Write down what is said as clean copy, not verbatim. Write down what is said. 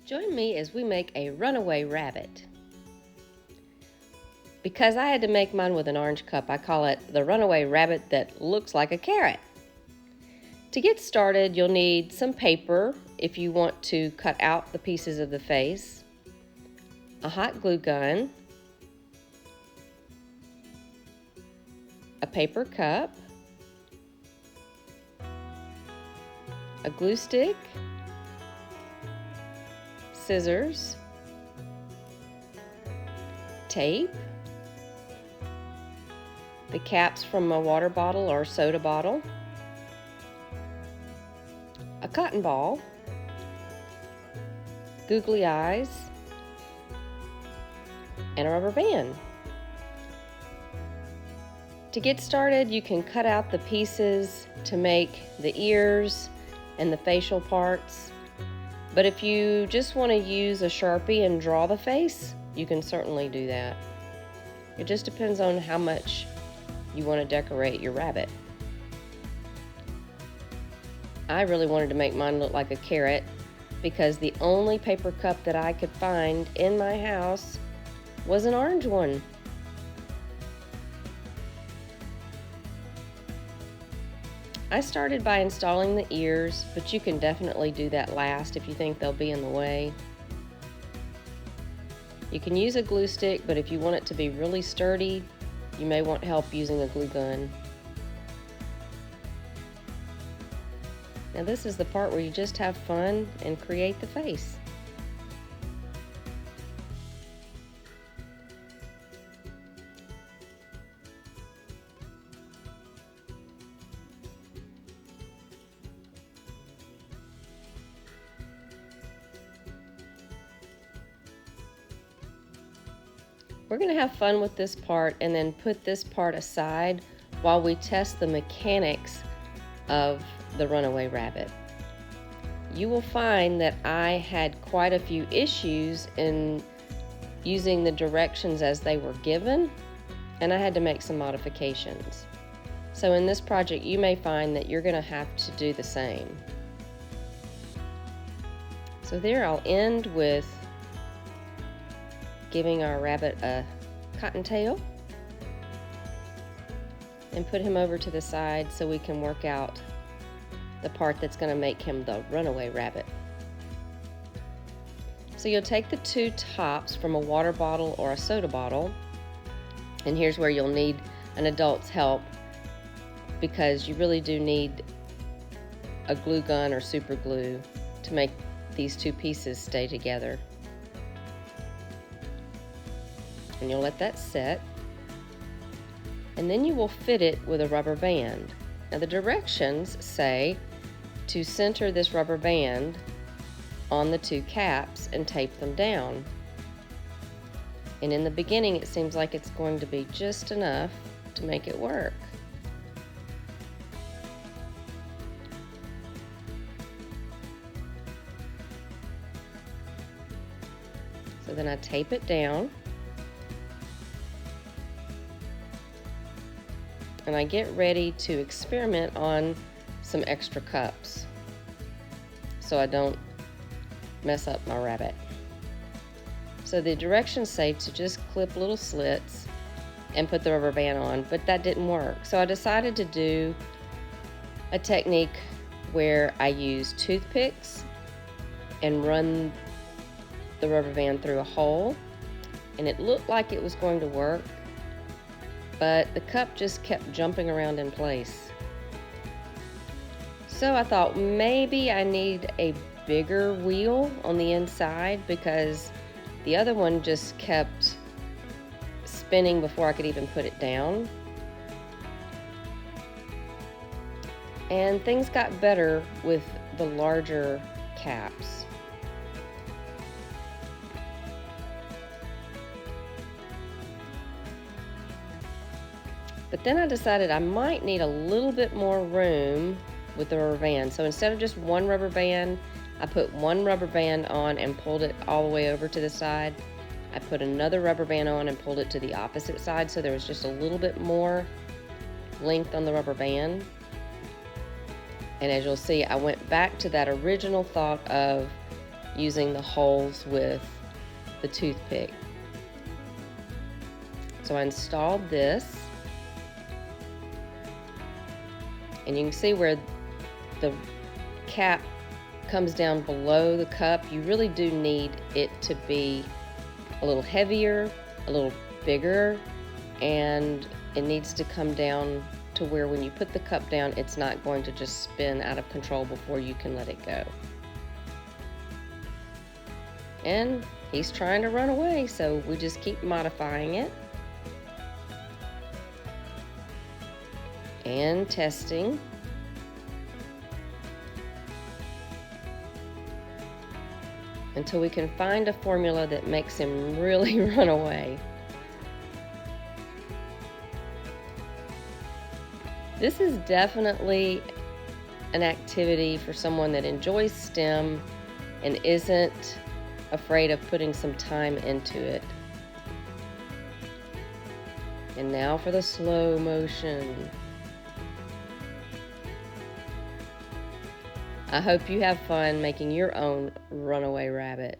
Join me as we make a runaway rabbit. Because I had to make mine with an orange cup, I call it the runaway rabbit that looks like a carrot. To get started, you'll need some paper if you want to cut out the pieces of the face, a hot glue gun, a paper cup, a glue stick, scissors, tape, the caps from a water bottle or soda bottle, a cotton ball, googly eyes, and a rubber band. To get started, you can cut out the pieces to make the ears and the facial parts. But if you just want to use a Sharpie and draw the face, you can certainly do that. It just depends on how much you want to decorate your rabbit. I really wanted to make mine look like a carrot because the only paper cup that I could find in my house was an orange one. I started by installing the ears, but you can definitely do that last if you think they'll be in the way. You can use a glue stick, but if you want it to be really sturdy, you may want help using a glue gun. Now this is the part where you just have fun and create the face. We're going to have fun with this part and then put this part aside while we test the mechanics of the runaway rabbit. You will find that I had quite a few issues in using the directions as they were given, and I had to make some modifications. So in this project, you may find that you're going to have to do the same. So there, I'll end with giving our rabbit a cottontail and put him over to the side so we can work out the part that's going to make him the runaway rabbit. So you'll take the two tops from a water bottle or a soda bottle, and here's where you'll need an adult's help because you really do need a glue gun or super glue to make these two pieces stay together. And you'll let that set, and then you will fit it with a rubber band. Now the directions say to center this rubber band on the two caps and tape them down. And in the beginning it seems like it's going to be just enough to make it work. So then I tape it down, and I get ready to experiment on some extra cups so I don't mess up my rabbit. So the directions say to just clip little slits and put the rubber band on, but that didn't work. So I decided to do a technique where I use toothpicks and run the rubber band through a hole, and it looked like it was going to work, but the cup just kept jumping around in place. So I thought maybe I need a bigger wheel on the inside because the other one just kept spinning before I could even put it down. And things got better with the larger caps. But then I decided I might need a little bit more room with the rubber band. So instead of just one rubber band, I put one rubber band on and pulled it all the way over to the side. I put another rubber band on and pulled it to the opposite side, so there was just a little bit more length on the rubber band. And as you'll see, I went back to that original thought of using the holes with the toothpick. So I installed this, and you can see where the cap comes down below the cup. You really do need it to be a little heavier, a little bigger, and it needs to come down to where when you put the cup down, it's not going to just spin out of control before you can let it go. And he's trying to run away, so we just keep modifying it and testing. Until we can find a formula that makes him really run away. This is definitely an activity for someone that enjoys STEM and isn't afraid of putting some time into it. And now for the slow motion. I hope you have fun making your own Runaway Rabbit.